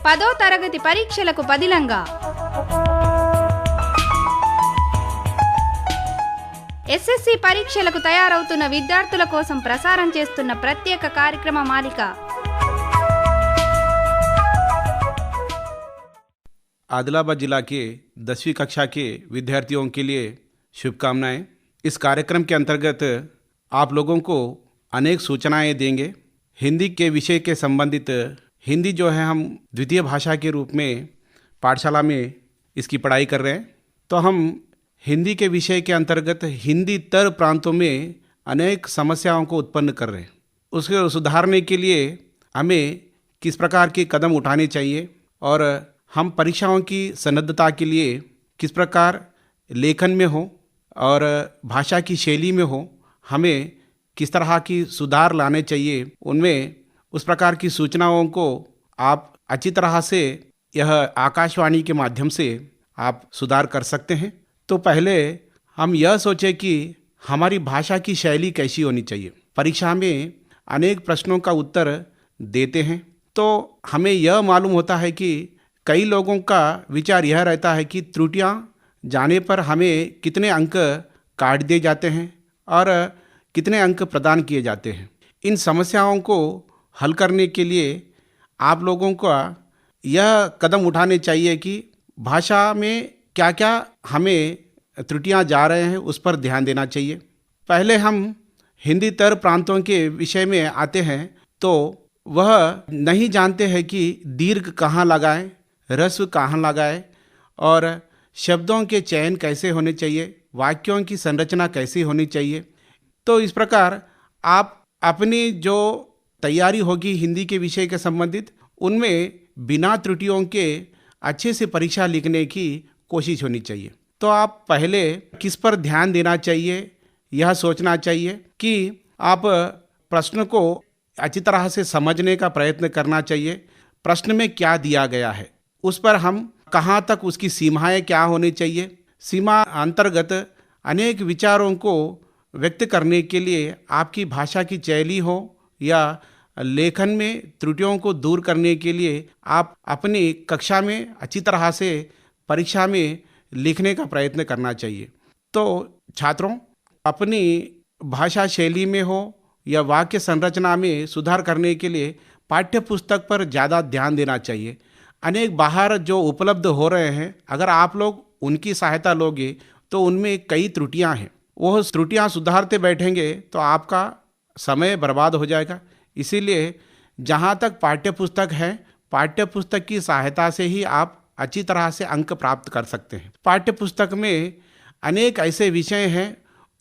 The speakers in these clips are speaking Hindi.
10వ తరగతి పరీక్షలకు బదిలంగా ఎస్ఎస్సి పరీక్షలకు తయారవుతున్న విద్యార్థుల కోసం ప్రసారం చేస్తున్న ప్రత్యేక కార్యక్రమ మాలిక आदिलाबाद जिला के 10वीं कक्षा के विद्यार्थियों के लिए शुभकामनाएं। इस कार्यक्रम के अंतर्गत आप लोगों को अनेक सूचनाएं देंगे। हिंदी के विषय के संबंधित हिंदी जो है हम द्वितीय भाषा के रूप में पाठशाला में इसकी पढ़ाई कर रहे हैं, तो हम हिंदी के विषय के अंतर्गत हिंदी तर प्रांतों में अनेक समस्याओं को उत्पन्न कर रहे हैं। उसको सुधारने के लिए हमें किस प्रकार के कदम उठाने चाहिए और हम परीक्षाओं की सन्नद्धता के लिए किस प्रकार लेखन में हो और भाषा की शैली में हो, हमें किस तरह की सुधार लाने चाहिए, उनमें उस प्रकार की सूचनाओं को आप अच्छी तरह से यह आकाशवाणी के माध्यम से आप सुधार कर सकते हैं। तो पहले हम यह सोचें कि हमारी भाषा की शैली कैसी होनी चाहिए। परीक्षा में अनेक प्रश्नों का उत्तर देते हैं तो हमें यह मालूम होता है कि कई लोगों का विचार यह रहता है कि त्रुटियां जाने पर हमें कितने अंक काट दिए जाते हैं और कितने अंक प्रदान किए जाते हैं। इन समस्याओं को हल करने के लिए आप लोगों का यह कदम उठाने चाहिए कि भाषा में क्या क्या हमें त्रुटियां जा रहे हैं उस पर ध्यान देना चाहिए। पहले हम हिंदी तर प्रांतों के विषय में आते हैं तो वह नहीं जानते हैं कि दीर्घ कहाँ लगाएं, रस्व कहाँ लगाए और शब्दों के चयन कैसे होने चाहिए, वाक्यों की संरचना कैसी होनी चाहिए। तो इस प्रकार आप अपनी जो तैयारी होगी हिंदी के विषय के संबंधित, उनमें बिना त्रुटियों के अच्छे से परीक्षा लिखने की कोशिश होनी चाहिए। तो आप पहले किस पर ध्यान देना चाहिए यह सोचना चाहिए कि आप प्रश्न को अच्छी तरह से समझने का प्रयत्न करना चाहिए। प्रश्न में क्या दिया गया है उस पर हम कहाँ तक उसकी सीमाएं क्या होनी चाहिए। सीमा अंतर्गत अनेक विचारों को व्यक्त करने के लिए आपकी भाषा की शैली हो या लेखन में त्रुटियों को दूर करने के लिए आप अपनी कक्षा में अच्छी तरह से परीक्षा में लिखने का प्रयत्न करना चाहिए। तो छात्रों, अपनी भाषा शैली में हो या वाक्य संरचना में सुधार करने के लिए पाठ्य पुस्तक पर ज़्यादा ध्यान देना चाहिए। अनेक बाहर जो उपलब्ध हो रहे हैं, अगर आप लोग उनकी सहायता लोगे तो उनमें कई त्रुटियां हैं, वह त्रुटियां सुधारते बैठेंगे तो आपका समय बर्बाद हो जाएगा। इसीलिए जहां तक पाठ्य पुस्तक है, पाठ्य पुस्तक की सहायता से ही आप अच्छी तरह से अंक प्राप्त कर सकते हैं। पाठ्य पुस्तक में अनेक ऐसे विषय हैं,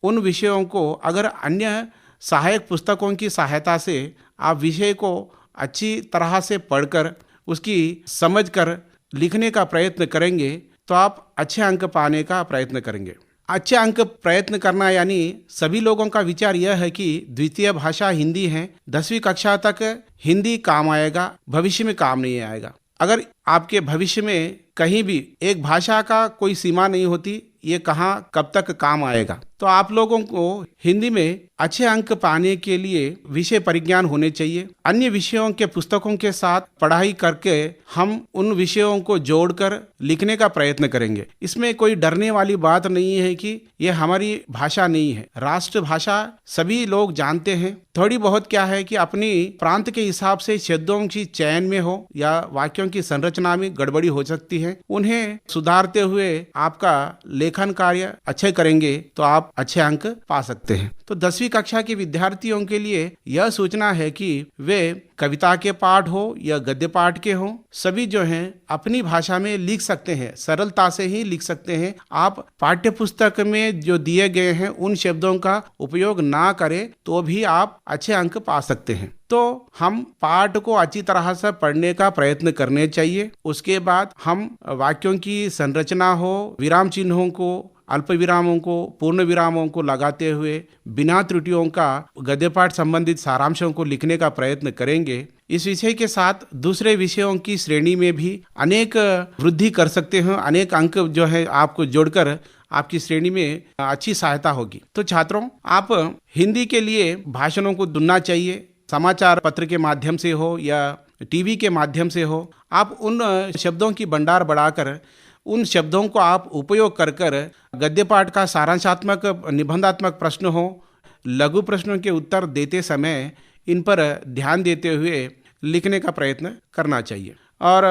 उन विषयों को अगर अन्य सहायक पुस्तकों की सहायता से आप विषय को अच्छी तरह से पढ़कर उसकी समझकर लिखने का प्रयत्न करेंगे तो आप अच्छे अंक पाने का प्रयत्न करेंगे। अच्छे अंक प्रयत्न करना यानी सभी लोगों का विचार यह है कि द्वितीय भाषा हिंदी है, 10वीं कक्षा तक हिंदी काम आएगा, भविष्य में काम नहीं आएगा। अगर आपके भविष्य में कहीं भी एक भाषा का कोई सीमा नहीं होती, ये कहाँ कब तक काम आएगा। तो आप लोगों को हिंदी में अच्छे अंक पाने के लिए विषय परिज्ञान होने चाहिए। अन्य विषयों के पुस्तकों के साथ पढ़ाई करके हम उन विषयों को जोड़कर लिखने का प्रयत्न करेंगे। इसमें कोई डरने वाली बात नहीं है कि यह हमारी भाषा नहीं है। राष्ट्रभाषा सभी लोग जानते हैं। थोड़ी बहुत क्या है कि अपनी प्रांत के हिसाब से शब्दों की चयन में हो या वाक्यों की संरचना में गड़बड़ी हो सकती है, उन्हें सुधारते हुए आपका लेखन कार्य अच्छे करेंगे तो आप अच्छे अंक पा सकते हैं। तो 10वीं कक्षा के विद्यार्थियों के लिए यह सूचना है कि वे कविता के पाठ हो या गद्य पाठ के हो, सभी जो हैं अपनी भाषा में लिख सकते हैं, सरलता से ही लिख सकते हैं। आप पाठ्य पुस्तक में जो दिए गए हैं उन शब्दों का उपयोग ना करें तो भी आप अच्छे अंक पा सकते हैं। तो हम पाठ को अच्छी तरह से पढ़ने का प्रयत्न करने चाहिए। उसके बाद हम वाक्यों की संरचना हो, विराम चिन्हों को, अल्प विरामों को, पूर्ण विरामों को लगाते हुए बिना त्रुटियों का गद्य पाठ संबंधित सारांशों को लिखने का प्रयत्न करेंगे। इस विषय के साथ दूसरे विषयों की श्रेणी में भी अनेक वृद्धि कर सकते हैं। अनेक अंक जो है आपको जोड़कर आपकी श्रेणी में अच्छी सहायता होगी। तो छात्रों, आप हिंदी के लिए भाषणों को ढूंढना चाहिए। समाचार पत्र के माध्यम से हो या टीवी के माध्यम से हो, आप उन शब्दों की भंडार बढ़ाकर उन शब्दों को आप उपयोग कर कर गद्य पाठ का सारांशात्मक निबंधात्मक प्रश्न हो, लघु प्रश्नों के उत्तर देते समय इन पर ध्यान देते हुए लिखने का प्रयत्न करना चाहिए। और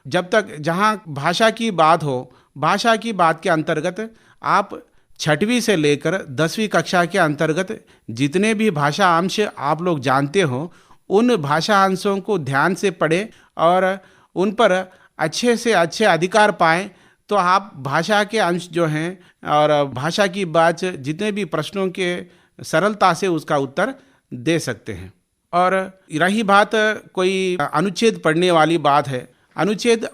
जब तक जहाँ भाषा की बात हो, भाषा की बात के अंतर्गत आप 6वीं से लेकर 10वीं कक्षा के अंतर्गत जितने भी भाषा अंश आप लोग जानते हो, उन भाषा अंशों को ध्यान से पढ़ें और उन पर अच्छे से अच्छे अधिकार पाएं, तो आप भाषा के अंश जो हैं और भाषा की बात जितने भी प्रश्नों के सरलता से उसका उत्तर दे सकते हैं। और रही बात कोई अनुच्छेद पढ़ने वाली बात है, अनुच्छेद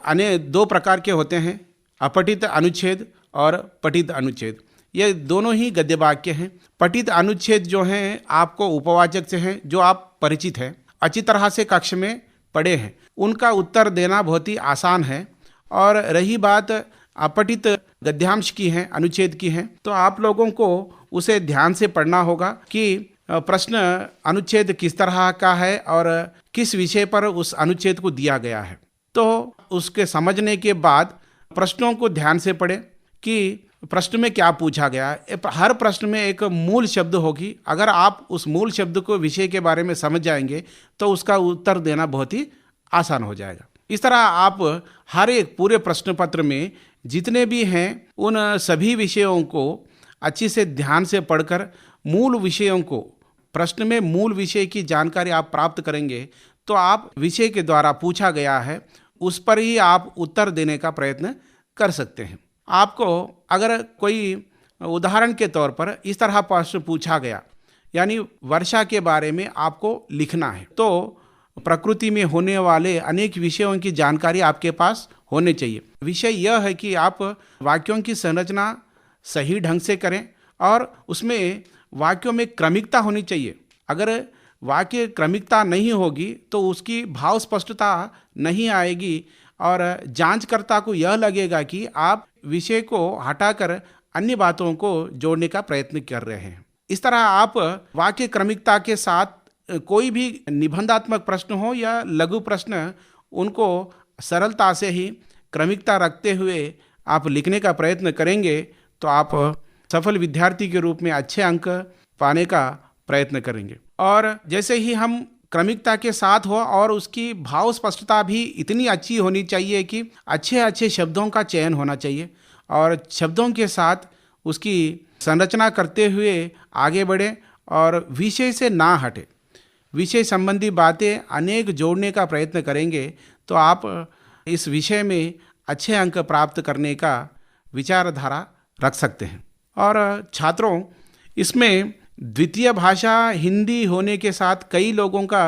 2 प्रकार के होते हैं, अपठित अनुच्छेद और पठित अनुच्छेद। ये दोनों ही गद्य वाक्य हैं। पठित अनुच्छेद जो हैं आपको उपवाचक से हैं, जो आप परिचित हैं, अच्छी तरह से कक्ष में पढ़े हैं, उनका उत्तर देना बहुत ही आसान है। और रही बात अपठित गद्यांश की है, अनुच्छेद की है, तो आप लोगों को उसे ध्यान से पढ़ना होगा कि प्रश्न अनुच्छेद किस तरह का है और किस विषय पर उस अनुच्छेद को दिया गया है। तो उसके समझने के बाद प्रश्नों को ध्यान से पढ़ें कि प्रश्न में क्या पूछा गया है। हर प्रश्न में एक मूल शब्द होगी। अगर आप उस मूल शब्द को विषय के बारे में समझ जाएंगे तो उसका उत्तर देना बहुत ही आसान हो जाएगा। इस तरह आप हर एक पूरे प्रश्न पत्र में जितने भी हैं उन सभी विषयों को अच्छी से ध्यान से पढ़कर मूल विषयों को, प्रश्न में मूल विषय की जानकारी आप प्राप्त करेंगे तो आप विषय के द्वारा पूछा गया है उस पर ही आप उत्तर देने का प्रयत्न कर सकते हैं। आपको अगर कोई उदाहरण के तौर पर इस तरह प्रश्न पूछा गया, यानी वर्षा के बारे में आपको लिखना है, तो प्रकृति में होने वाले अनेक विषयों की जानकारी आपके पास होने चाहिए। विषय यह है कि आप वाक्यों की संरचना सही ढंग से करें और उसमें वाक्यों में क्रमिकता होनी चाहिए। अगर वाक्य क्रमिकता नहीं होगी तो उसकी भाव स्पष्टता नहीं आएगी और जांचकर्ता को यह लगेगा कि आप विषय को हटाकर अन्य बातों को जोड़ने का प्रयत्न कर रहे हैं। इस तरह आप वाक्य क्रमिकता के साथ कोई भी निबंधात्मक प्रश्न हो या लघु प्रश्न, उनको सरलता से ही क्रमिकता रखते हुए आप लिखने का प्रयत्न करेंगे तो आप सफल विद्यार्थी के रूप में अच्छे अंक पाने का प्रयत्न करेंगे। और जैसे ही हम क्रमिकता के साथ हो और उसकी भाव स्पष्टता भी इतनी अच्छी होनी चाहिए कि अच्छे अच्छे शब्दों का चयन होना चाहिए और शब्दों के साथ उसकी संरचना करते हुए आगे बढ़े और विषय से ना हटे। विषय संबंधी बातें अनेक जोड़ने का प्रयत्न करेंगे तो आप इस विषय में अच्छे अंक प्राप्त करने का विचारधारा रख सकते हैं। और छात्रों, इसमें द्वितीय भाषा हिंदी होने के साथ कई लोगों का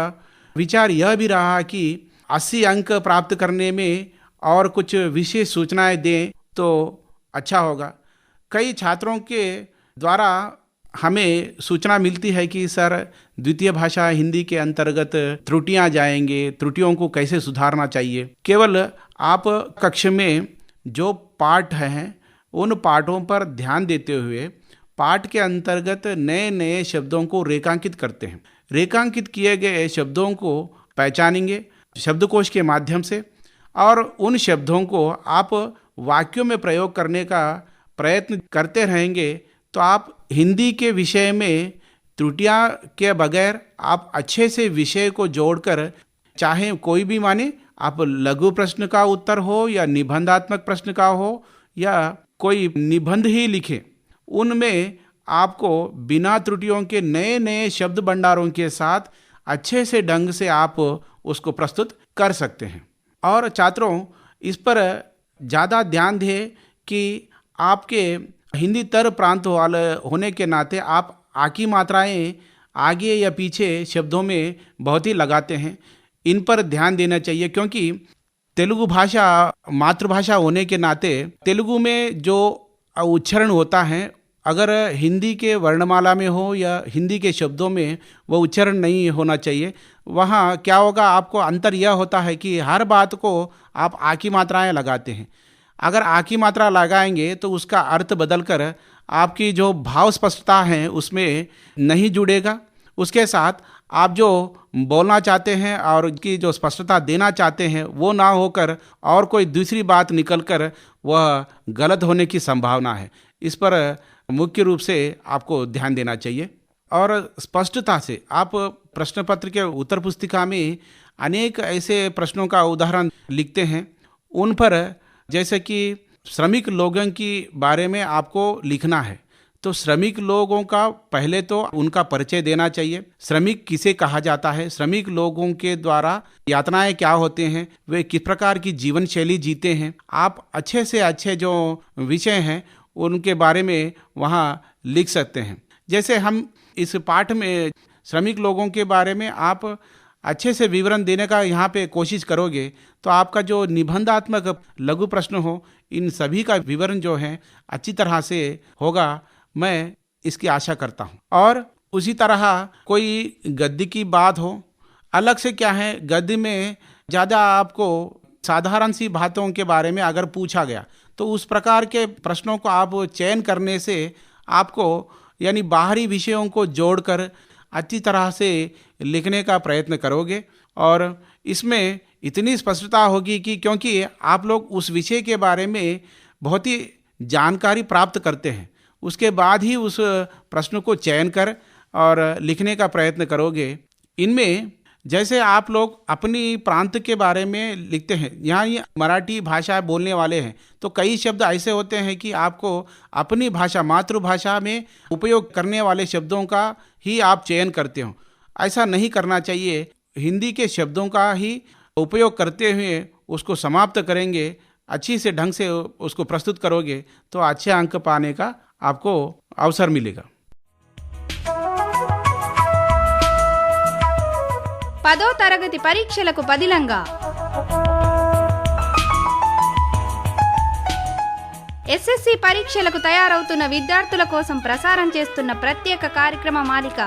विचार यह भी रहा कि 80 अंक प्राप्त करने में और कुछ विशेष सूचनाएं दें तो अच्छा होगा। कई छात्रों के द्वारा हमें सूचना मिलती है कि सर, द्वितीय भाषा हिंदी के अंतर्गत त्रुटियां जाएंगे, त्रुटियों को कैसे सुधारना चाहिए। केवल आप कक्षा में जो पाठ हैं उन पाठों पर ध्यान देते हुए पाठ के अंतर्गत नए नए शब्दों को रेखांकित करते हैं। रेखांकित किए गए शब्दों को पहचानेंगे शब्दकोश के माध्यम से और उन शब्दों को आप वाक्यों में प्रयोग करने का प्रयत्न करते रहेंगे तो आप हिंदी के विषय में त्रुटियां के बगैर आप अच्छे से विषय को जोड़कर, चाहे कोई भी माने, आप लघु प्रश्न का उत्तर हो या निबंधात्मक प्रश्न का हो या कोई निबंध ही लिखे, उनमें आपको बिना त्रुटियों के नए नए शब्द भंडारों के साथ अच्छे से ढंग से आप उसको प्रस्तुत कर सकते हैं। और छात्रों, इस पर ज़्यादा ध्यान दें कि आपके हिंदी तर प्रांत वाले होने के नाते आप आ की मात्राएं आगे या पीछे शब्दों में बहुत ही लगाते हैं। इन पर ध्यान देना चाहिए क्योंकि तेलुगु भाषा मातृभाषा होने के नाते तेलुगु में जो उच्चारण होता है, अगर हिंदी के वर्णमाला में हो या हिंदी के शब्दों में वो उच्चारण नहीं होना चाहिए। वहाँ क्या होगा, आपको अंतर यह होता है कि हर बात को आप आ की मात्राएं लगाते हैं। अगर आ की मात्रा लगाएंगे तो उसका अर्थ बदलकर आपकी जो भाव स्पष्टता है उसमें नहीं जुड़ेगा। उसके साथ आप जो बोलना चाहते हैं और उनकी जो स्पष्टता देना चाहते हैं वो ना होकर और कोई दूसरी बात निकलकर वह गलत होने की संभावना है। इस पर मुख्य रूप से आपको ध्यान देना चाहिए और स्पष्टता से आप प्रश्न पत्र के उत्तर पुस्तिका में अनेक ऐसे प्रश्नों का उदाहरण लिखते हैं, उन पर जैसे कि श्रमिक लोगों की बारे में आपको लिखना है, तो श्रमिक लोगों का पहले तो उनका परिचय देना चाहिए। श्रमिक किसे कहा जाता है, श्रमिक लोगों के द्वारा यातनाएं क्या होते हैं, वे किस प्रकार की जीवन शैली जीते हैं। आप अच्छे से अच्छे जो विषय हैं उनके बारे में वहाँ लिख सकते हैं। जैसे हम इस पाठ में श्रमिक लोगों के बारे में आप अच्छे से विवरण देने का यहाँ पे कोशिश करोगे तो आपका जो निबंधात्मक लघु प्रश्न हो, इन सभी का विवरण जो है अच्छी तरह से होगा, मैं इसकी आशा करता हूँ। और उसी तरह कोई गद्य की बात हो, अलग से क्या है, गद्य में ज़्यादा आपको साधारण सी बातों के बारे में अगर पूछा गया तो उस प्रकार के प्रश्नों को आप चयन करने से आपको यानी बाहरी विषयों को जोड़कर अच्छी तरह से लिखने का प्रयत्न करोगे और इसमें इतनी स्पष्टता होगी कि क्योंकि आप लोग उस विषय के बारे में बहुत ही जानकारी प्राप्त करते हैं, उसके बाद ही उस प्रश्न को चयन कर और लिखने का प्रयत्न करोगे। इनमें जैसे आप लोग अपनी प्रांत के बारे में लिखते हैं, यहाँ ये मराठी भाषा बोलने वाले हैं तो कई शब्द ऐसे होते हैं कि आपको अपनी भाषा मातृभाषा में उपयोग करने वाले शब्दों का ही आप चयन करते हो। ऐसा नहीं करना चाहिए, हिंदी के शब्दों का ही उपयोग करते हुए उसको समाप्त करेंगे, अच्छी से ढंग से उसको प्रस्तुत करोगे तो अच्छे अंक पाने का आपको अवसर मिलेगा। పదో తరగతి పరీక్షలకు పదిలంగా ఎస్ఎస్సి పరీక్షలకు తయారవుతున్న విద్యార్థుల కోసం ప్రసారం చేస్తున్న ప్రత్యేక కార్యక్రమ మాలిక